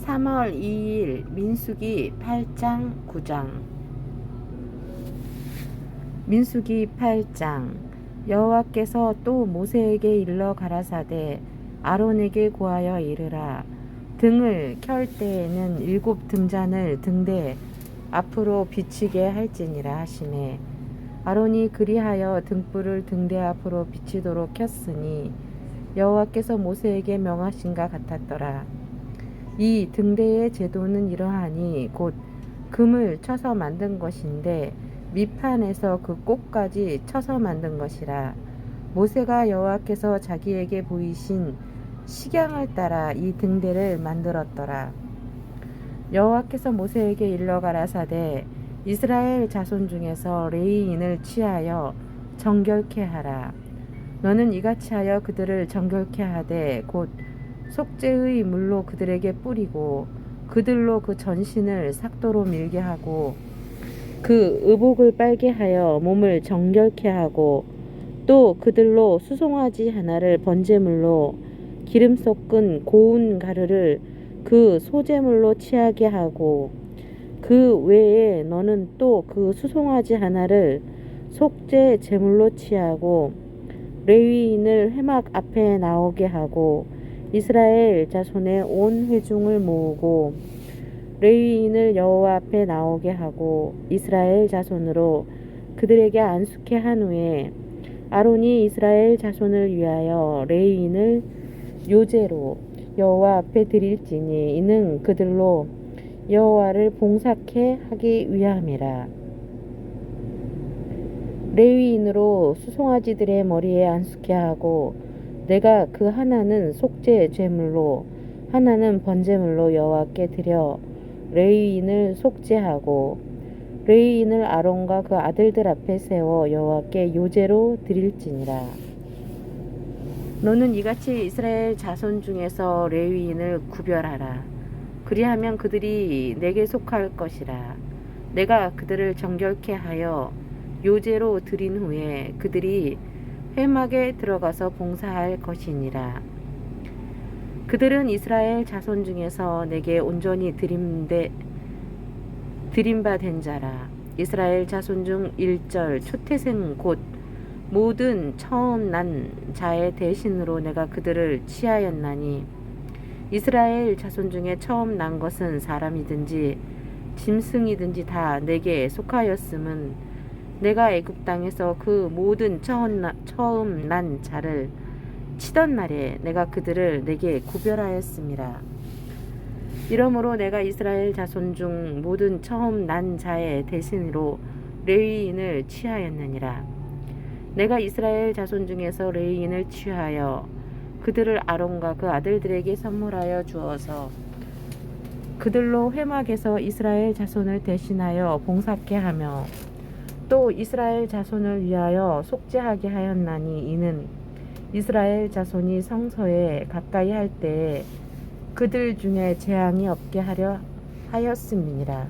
3월 2일 민수기 8장 9장. 민수기 8장. 여호와께서 또 모세에게 일러 가라사대 아론에게 고하여 이르라. 등을 켤 때에는 7 등잔을 등대 앞으로 비치게 할지니라 하시매, 아론이 그리하여 등불을 등대 앞으로 비치도록 켰으니 여호와께서 모세에게 명하신가 같았더라. 이 등대의 제도는 이러하니 곧 금을 쳐서 만든 것인데 밑판에서 그 꼭까지 쳐서 만든 것이라. 모세가 여호와께서 자기에게 보이신 식양을 따라 이 등대를 만들었더라. 여호와께서 모세에게 일러 가라사대 이스라엘 자손 중에서 레위인을 취하여 정결케 하라. 너는 이같이 하여 그들을 정결케 하되 곧 속죄의 물로 그들에게 뿌리고 그들로 그 전신을 삭도로 밀게 하고 그 의복을 빨게 하여 몸을 정결케 하고 또 그들로 수송아지 하나를 번제물로 기름 섞은 고운 가루를 그 소제물로 취하게 하고 그 외에 너는 또 그 수송아지 하나를 속죄 제물로 취하고 레위인을 회막 앞에 나오게 하고 이스라엘 자손의 온 회중을 모으고 레위인을 여호와 앞에 나오게 하고 이스라엘 자손으로 그들에게 안수케 한 후에 아론이 이스라엘 자손을 위하여 레위인을 요제로 여호와 앞에 드릴지니 이는 그들로 여호와를 봉사케 하기 위함이라. 레위인으로 수송아지들의 머리에 안수케 하고 내가 그 하나는 속죄 제물로 하나는 번제물로 여호와께 드려 레위인을 속죄하고 레위인을 아론과 그 아들들 앞에 세워 여호와께 요제로 드릴지니라. 너는 이같이 이스라엘 자손 중에서 레위인을 구별하라. 그리하면 그들이 내게 속할 것이라. 내가 그들을 정결케 하여 요제로 드린 후에 그들이 회막에 들어가서 봉사할 것이니라. 그들은 이스라엘 자손 중에서 내게 온전히 드림바 된 자라. 이스라엘 자손 중 1절 초태생 곧 모든 처음 난 자의 대신으로 내가 그들을 취하였나니 이스라엘 자손 중에 처음 난 것은 사람이든지 짐승이든지 다 내게 속하였음은 내가 애굽 땅에서 그 모든 처음 난 자를 치던 날에 내가 그들을 내게 구별하였음이라. 이러므로 내가 이스라엘 자손 중 모든 처음 난 자의 대신으로 레위인을 취하였느니라. 내가 이스라엘 자손 중에서 레위인을 취하여 그들을 아론과 그 아들들에게 선물하여 주어서 그들로 회막에서 이스라엘 자손을 대신하여 봉사케 하며 또 이스라엘 자손을 위하여 속죄하게 하였나니 이는 이스라엘 자손이 성소에 가까이 할 때에 그들 중에 재앙이 없게 하려 하였음이니라.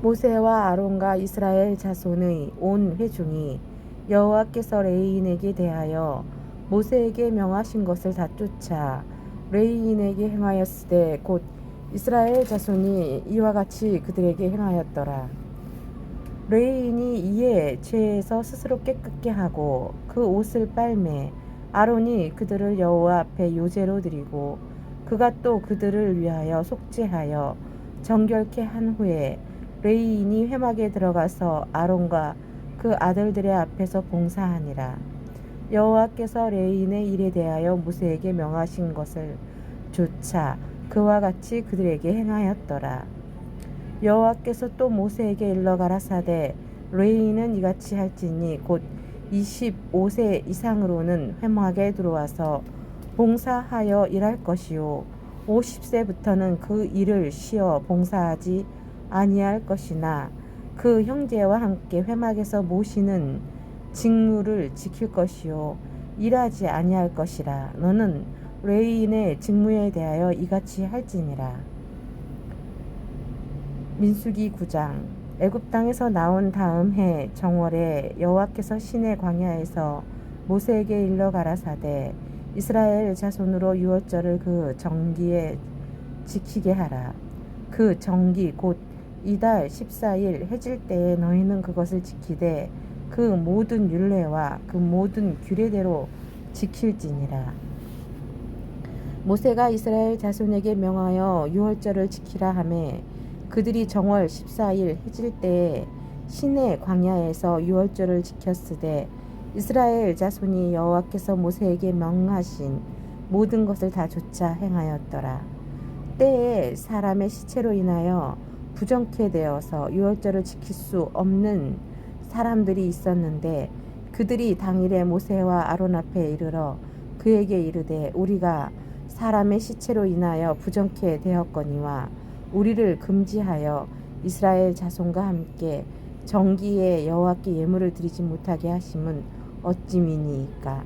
모세와 아론과 이스라엘 자손의 온 회중이 여호와께서 레위인에게 대하여 모세에게 명하신 것을 다 쫓아 레위인에게 행하였으되 곧 이스라엘 자손이 이와 같이 그들에게 행하였더라. 레위인이 이에 죄에서 스스로 깨끗게 하고 그 옷을 빨매 아론이 그들을 여호와 앞에 요제로 드리고 그가 또 그들을 위하여 속죄하여 정결케 한 후에 레위인이 회막에 들어가서 아론과 그 아들들의 앞에서 봉사하니라. 여호와께서 레위인의 일에 대하여 모세에게 명하신 것을 조차 그와 같이 그들에게 행하였더라. 여호와께서 또 모세에게 일러 가라사대 레위인은 이같이 할지니 곧 25세 이상으로는 회막에 들어와서 봉사하여 일할 것이요 50세부터는 그 일을 쉬어 봉사하지 아니할 것이나 그 형제와 함께 회막에서 모시는 직무를 지킬 것이요 일하지 아니할 것이라. 너는 레위인의 직무에 대하여 이같이 할지니라. 민수기 9장. 애굽 땅에서 나온 다음 해 정월에 여호와께서 시내 광야에서 모세에게 일러 가라사대 이스라엘 자손으로 유월절을 그 정기에 지키게 하라. 그 정기 곧 이달 14일 해질 때에 너희는 그것을 지키되 그 모든 율례와 그 모든 규례대로 지킬지니라. 모세가 이스라엘 자손에게 명하여 유월절을 지키라 하매 그들이 정월 14일 해질 때에 시내 광야에서 유월절을 지켰으되 이스라엘 자손이 여호와께서 모세에게 명하신 모든 것을 다 조차 행하였더라. 때에 사람의 시체로 인하여 부정케 되어서 유월절을 지킬 수 없는 사람들이 있었는데 그들이 당일에 모세와 아론 앞에 이르러 그에게 이르되 우리가 사람의 시체로 인하여 부정케 되었거니와 우리를 금지하여 이스라엘 자손과 함께 정기에 여호와께 예물을 드리지 못하게 하심은 어찌미니이까.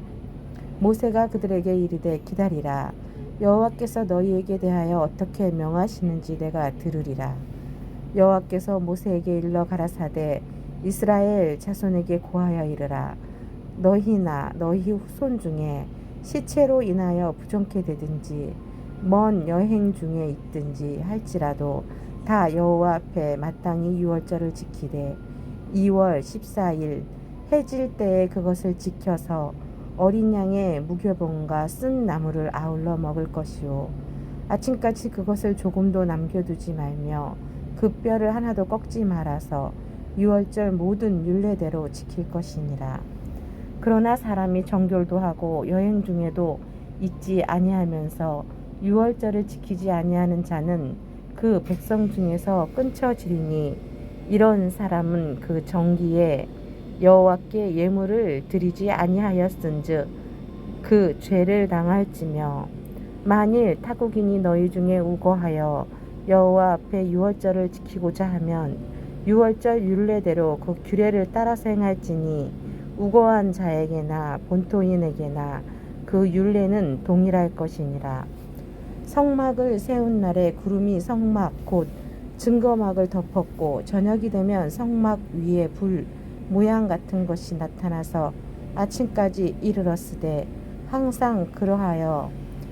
모세가 그들에게 이르되 기다리라. 여호와께서 너희에게 대하여 어떻게 명하시는지 내가 들으리라. 여호와께서 모세에게 일러 가라사대 이스라엘 자손에게 고하여 이르라. 너희나 너희 후손 중에 시체로 인하여 부정케 되든지 먼 여행 중에 있든지 할지라도 다 여호와 앞에 마땅히 유월절을 지키되 2월 14일 해질 때에 그것을 지켜서 어린 양의 무교병과 쓴 나물을 아울러 먹을 것이요 아침까지 그것을 조금도 남겨두지 말며 그 뼈를 하나도 꺾지 말아서 유월절 모든 율례대로 지킬 것이니라. 그러나 사람이 정결도 하고 여행 중에도 잊지 아니하면서 유월절을 지키지 아니하는 자는 그 백성 중에서 끊쳐지리니 이런 사람은 그 정기에 여호와께 예물을 드리지 아니하였은즉 그 죄를 당할지며 만일 타국인이 너희 중에 우거하여 여호와 앞에 유월절을 지키고자 하면 유월절 율례대로 그 규례를 따라서 행할지니 우거한 자에게나 본토인에게나 그 율례는 동일할 것이니라. 성막을 세운 날에 구름이 성막 곧 증거막을 덮었고 저녁이 되면 성막 위에 불 모양 같은 것이 나타나서 아침까지 이르렀으되 항상 그러하여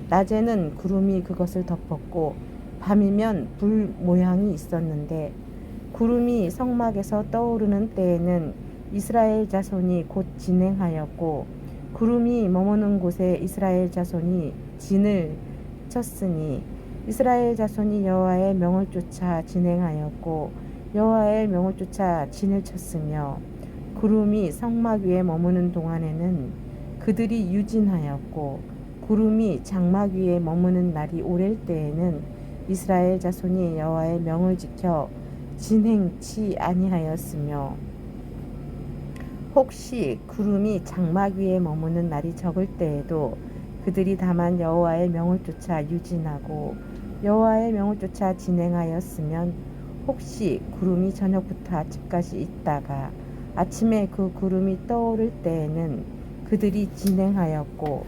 낮에는 구름이 그것을 덮었고 밤이면 불 모양이 있었는데 구름이 성막에서 떠오르는 때에는 이스라엘 자손이 곧 진행하였고 구름이 머무는 곳에 이스라엘 자손이 진을 쳤으니 이스라엘 자손이 여호와의 명을 쫓아 진행하였고 여호와의 명을 쫓아 진을 쳤으며 구름이 성막 위에 머무는 동안에는 그들이 유진하였고 구름이 장막 위에 머무는 날이 오랠 때에는 이스라엘 자손이 여호와의 명을 지켜 진행치 아니하였으며 혹시 구름이 장막 위에 머무는 날이 적을 때에도 그들이 다만 여호와의 명을 쫓아 유진하고 여호와의 명을 쫓아 진행하였으면 혹시 구름이 저녁부터 아침까지 있다가 아침에 그 구름이 떠오를 때에는 그들이 진행하였고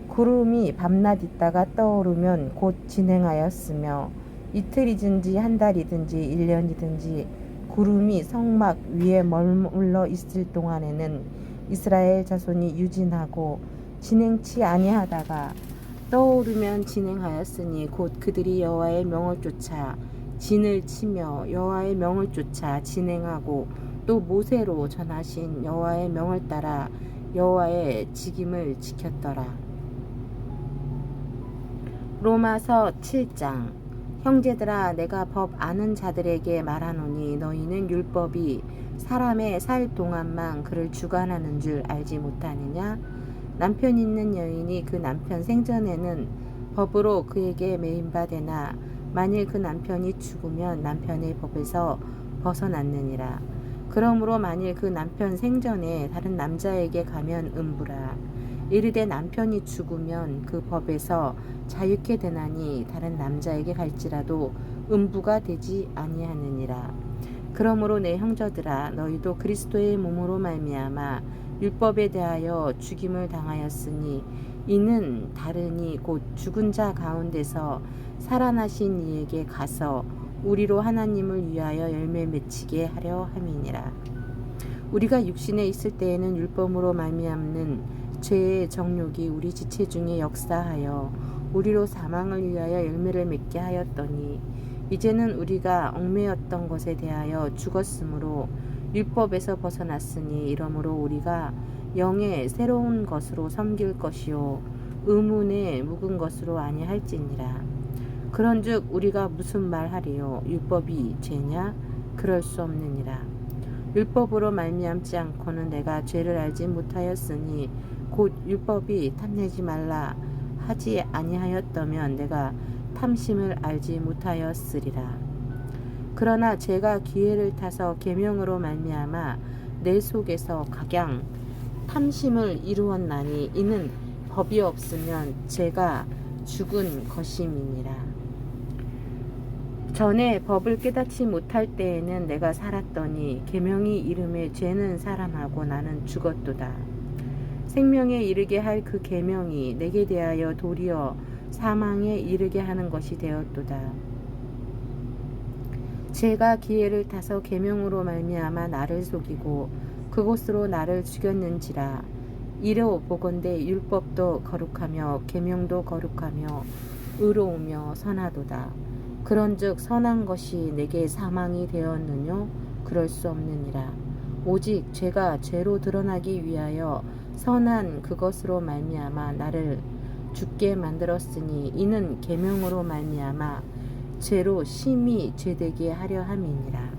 구름이 밤낮 있다가 떠오르면 곧 진행하였으며 이틀이든지 한 달이든지 1년이든지 구름이 성막 위에 머물러 있을 동안에는 이스라엘 자손이 유진하고 진행치 아니하다가 떠오르면 진행하였으니 곧 그들이 여호와의 명을 쫓아 진을 치며 여호와의 명을 쫓아 진행하고 또 모세로 전하신 여호와의 명을 따라 여호와의 직임을 지켰더라. 로마서 7장. 형제들아 내가 법 아는 자들에게 말하노니 너희는 율법이 사람의 살 동안만 그를 주관하는 줄 알지 못하느냐? 남편 있는 여인이 그 남편 생전에는 법으로 그에게 매인바되나 만일 그 남편이 죽으면 남편의 법에서 벗어났느니라. 그러므로 만일 그 남편 생전에 다른 남자에게 가면 음부라. 이르되 남편이 죽으면 그 법에서 자유케 되나니 다른 남자에게 갈지라도 음부가 되지 아니하느니라. 그러므로 내 형제들아 너희도 그리스도의 몸으로 말미암아 율법에 대하여 죽임을 당하였으니 이는 다르니 곧 죽은 자 가운데서 살아나신 이에게 가서 우리로 하나님을 위하여 열매 맺히게 하려 함이니라. 우리가 육신에 있을 때에는 율법으로 말미암는 죄의 정욕이 우리 지체 중에 역사하여 우리로 사망을 위하여 열매를 맺게 하였더니 이제는 우리가 얽매였던 것에 대하여 죽었으므로 율법에서 벗어났으니 이러므로 우리가 영의 새로운 것으로 섬길 것이요 의문에 묵은 것으로 아니할지니라. 그런즉 우리가 무슨 말하리요? 율법이 죄냐? 그럴 수 없느니라. 율법으로 말미암지 않고는 내가 죄를 알지 못하였으니 곧 율법이 탐내지 말라 하지 아니하였다면 내가 탐심을 알지 못하였으리라. 그러나 제가 기회를 타서 계명으로 말미암아 내 속에서 각양 탐심을 이루었나니 이는 법이 없으면 제가 죽은 것임이니라. 전에 법을 깨닫지 못할 때에는 내가 살았더니 계명이 이름에 죄는 사람하고 나는 죽었도다. 생명에 이르게 할 그 계명이 내게 대하여 도리어 사망에 이르게 하는 것이 되었도다. 제가 기회를 타서 계명으로 말미암아 나를 속이고 그곳으로 나를 죽였는지라. 이로 보건대 율법도 거룩하며 계명도 거룩하며 의로우며 선하도다. 그런즉 선한 것이 내게 사망이 되었느뇨? 그럴 수 없느니라. 오직 죄가 죄로 드러나기 위하여 선한 그것으로 말미암아 나를 죽게 만들었으니 이는 계명으로 말미암아 죄로 심히 죄되게 하려 함이니라.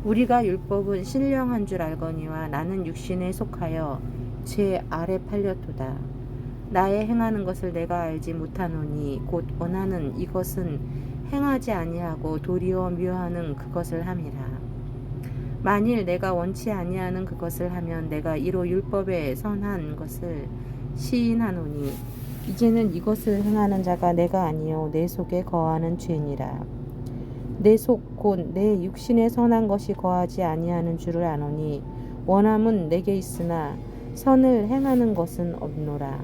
우리가 율법은 신령한 줄 알거니와 나는 육신에 속하여 죄 아래 팔렸도다. 나의 행하는 것을 내가 알지 못하노니 곧 원하는 이것은 행하지 아니하고 도리어 묘하는 그것을 함이라. 만일 내가 원치 아니하는 그것을 하면 내가 이로 율법에 선한 것을 시인하노니 이제는 이것을 행하는 자가 내가 아니요 내 속에 거하는 죄니라. 내 속 곧 내 육신에 선한 것이 거하지 아니하는 줄을 아노니 원함은 내게 있으나 선을 행하는 것은 없노라.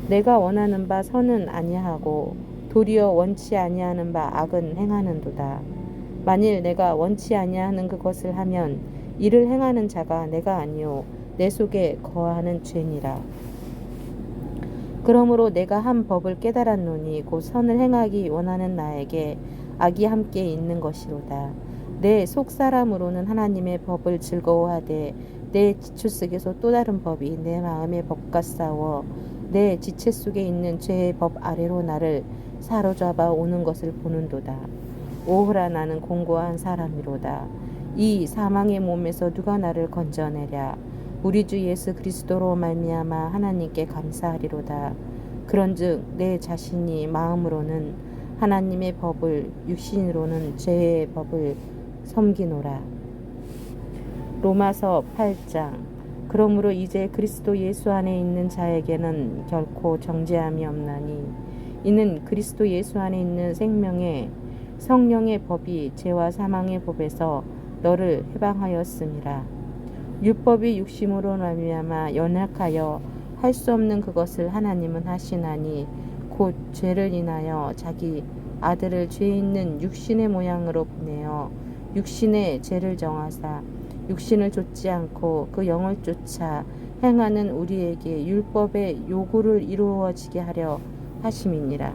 내가 원하는 바 선은 아니하고 도리어 원치 아니하는 바 악은 행하는도다. 만일 내가 원치 아니하는 그것을 하면 이를 행하는 자가 내가 아니요 내 속에 거하는 죄니라. 그러므로 내가 한 법을 깨달았노니 곧 선을 행하기 원하는 나에게 악이 함께 있는 것이로다. 내 속사람으로는 하나님의 법을 즐거워하되 내 지체 속에서 또 다른 법이 내 마음의 법과 싸워 내 지체 속에 있는 죄의 법 아래로 나를 사로잡아 오는 것을 보는도다. 오호라 나는 공고한 사람이로다. 이 사망의 몸에서 누가 나를 건져내랴. 우리 주 예수 그리스도로 말미암아 하나님께 감사하리로다. 그런즉 내 자신이 마음으로는 하나님의 법을 육신으로는 죄의 법을 섬기노라. 로마서 8장. 그러므로 이제 그리스도 예수 안에 있는 자에게는 결코 정죄함이 없나니 이는 그리스도 예수 안에 있는 생명의 성령의 법이 죄와 사망의 법에서 너를 해방하였음이라. 율법이 육심으로 말미암아 연약하여 할 수 없는 그것을 하나님은 하시나니 곧 죄를 인하여 자기 아들을 죄 있는 육신의 모양으로 보내어 육신의 죄를 정하사 육신을 좇지 않고 그 영을 쫓아 행하는 우리에게 율법의 요구를 이루어지게 하려 하심이니라.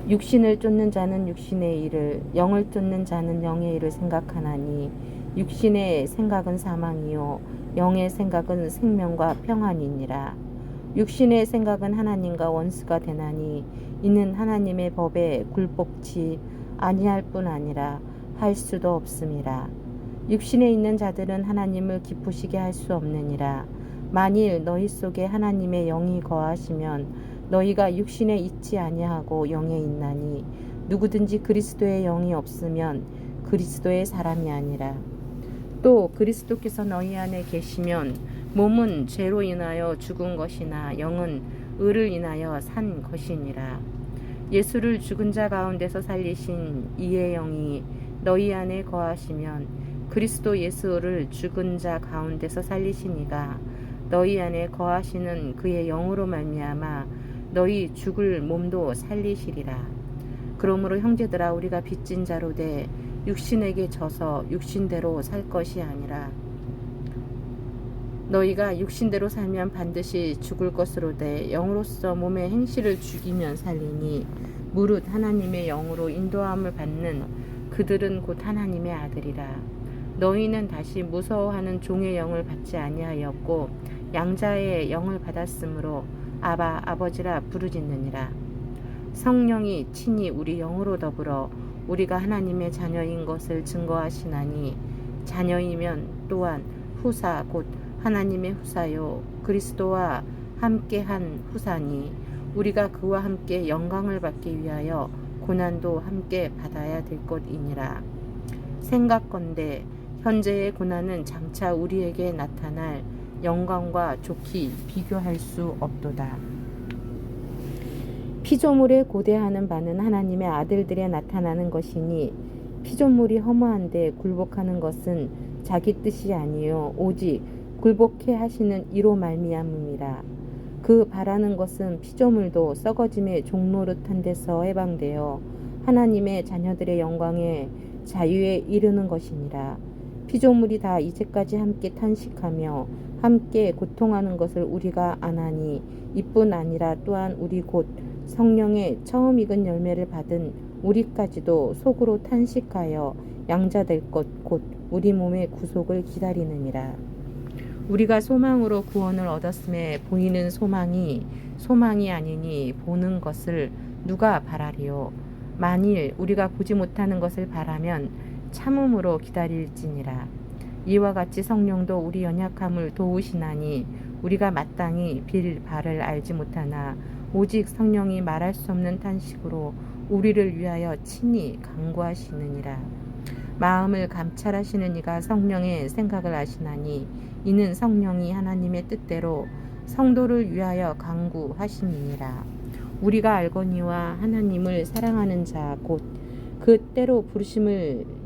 육신을 쫓는 자는 육신의 일을, 영을 쫓는 자는 영의 일을 생각하나니 육신의 생각은 사망이요 영의 생각은 생명과 평안이니라. 육신의 생각은 하나님과 원수가 되나니 이는 하나님의 법에 굴복치 아니할 뿐 아니라 할 수도 없음이라. 육신에 있는 자들은 하나님을 기쁘시게 할 수 없느니라. 만일 너희 속에 하나님의 영이 거하시면 너희가 육신에 있지 아니하고 영에 있나니 누구든지 그리스도의 영이 없으면 그리스도의 사람이 아니라. 또 그리스도께서 너희 안에 계시면 몸은 죄로 인하여 죽은 것이나 영은 의를 인하여 산 것이니라. 예수를 죽은 자 가운데서 살리신 이의 영이 너희 안에 거하시면 그리스도 예수를 죽은 자 가운데서 살리시니가 너희 안에 거하시는 그의 영으로 말미암아 너희 죽을 몸도 살리시리라. 그러므로 형제들아 우리가 빚진 자로 돼 육신에게 져서 육신대로 살 것이 아니라 너희가 육신대로 살면 반드시 죽을 것으로되 영으로서 몸의 행실을 죽이면 살리니 무릇 하나님의 영으로 인도함을 받는 그들은 곧 하나님의 아들이라. 너희는 다시 무서워하는 종의 영을 받지 아니하였고 양자의 영을 받았으므로 아바 아버지라 부르짖느니라. 성령이 친히 우리 영으로 더불어 우리가 하나님의 자녀인 것을 증거하시나니 자녀이면 또한 후사 곧 하나님의 후사요 그리스도와 함께한 후사니 우리가 그와 함께 영광을 받기 위하여 고난도 함께 받아야 될 것이니라. 생각건대 현재의 고난은 장차 우리에게 나타날 영광과 좋게 비교할 수 없도다. 피조물에 고대하는 바는 하나님의 아들들에 나타나는 것이니 피조물이 허무한데 굴복하는 것은 자기 뜻이 아니요 오직 굴복해 하시는 이로 말미암음이라. 그 바라는 것은 피조물도 썩어짐의 종노릇한 데서 해방되어 하나님의 자녀들의 영광에 자유에 이르는 것이니라. 피조물이 다 이제까지 함께 탄식하며 함께 고통하는 것을 우리가 아나니 이뿐 아니라 또한 우리 곧 성령의 처음 익은 열매를 받은 우리까지도 속으로 탄식하여 양자될 것 곧 우리 몸의 구속을 기다리느니라. 우리가 소망으로 구원을 얻었음에 보이는 소망이 아니니 보는 것을 누가 바라리요. 만일 우리가 보지 못하는 것을 바라면 참음으로 기다릴지니라. 이와 같이 성령도 우리 연약함을 도우시나니 우리가 마땅히 빌 바를 알지 못하나 오직 성령이 말할 수 없는 탄식으로 우리를 위하여 친히 간구하시느니라. 마음을 감찰하시는 이가 성령의 생각을 아시나니 이는 성령이 하나님의 뜻대로 성도를 위하여 간구하심이니라. 우리가 알거니와 하나님을 사랑하는 자 곧 그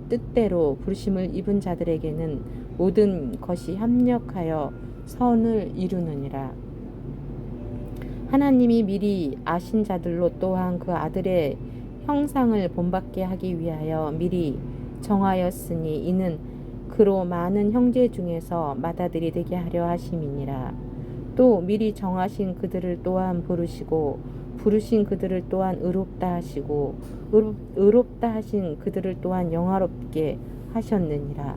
뜻대로 부르심을 입은 자들에게는 모든 것이 협력하여 선을 이루느니라. 하나님이 미리 아신 자들로 또한 그 아들의 형상을 본받게 하기 위하여 미리 정하였으니 이는 그로 많은 형제 중에서 맏아들이 되게 하려 하심이니라. 또 미리 정하신 그들을 또한 부르시고 부르신 그들을 또한 의롭다 하시고 의롭다 하신 그들을 또한 영화롭게 하셨느니라.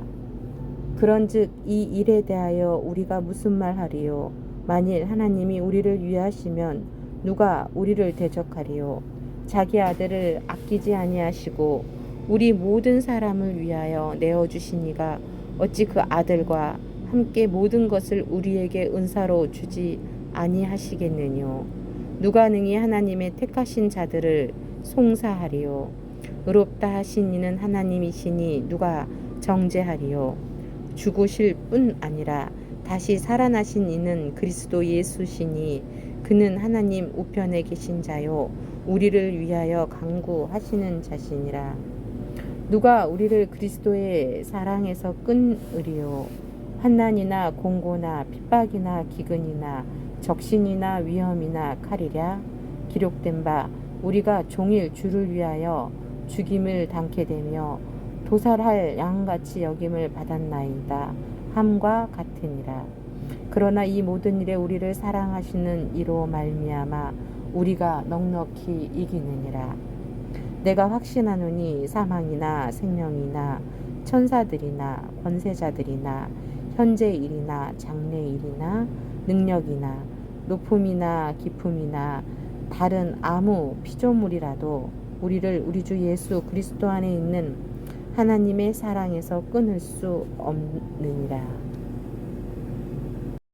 그런즉 이 일에 대하여 우리가 무슨 말하리요? 만일 하나님이 우리를 위하시면 누가 우리를 대적하리요? 자기 아들을 아끼지 아니하시고 우리 모든 사람을 위하여 내어주시니가 어찌 그 아들과 함께 모든 것을 우리에게 은사로 주지 아니하시겠느뇨? 누가 능히 하나님의 택하신 자들을 송사하리요? 의롭다 하신 이는 하나님이시니 누가 정죄하리요? 죽으실 뿐 아니라 다시 살아나신 이는 그리스도 예수시니 그는 하나님 우편에 계신 자요 우리를 위하여 간구하시는 자시니라. 누가 우리를 그리스도의 사랑에서 끊으리요? 환난이나 공고나 핍박이나 기근이나 적신이나 위험이나 칼이랴. 기록된 바 우리가 종일 주를 위하여 죽임을 당케 되며 도살할 양같이 여김을 받았나이다 함과 같으니라. 그러나 이 모든 일에 우리를 사랑하시는 이로 말미암아 우리가 넉넉히 이기느니라. 내가 확신하노니 사망이나 생명이나 천사들이나 권세자들이나 현재 일이나 장래 일이나 능력이나 높음이나 깊음이나 다른 아무 피조물이라도 우리를 우리 주 예수 그리스도 안에 있는 하나님의 사랑에서 끊을 수 없느니라.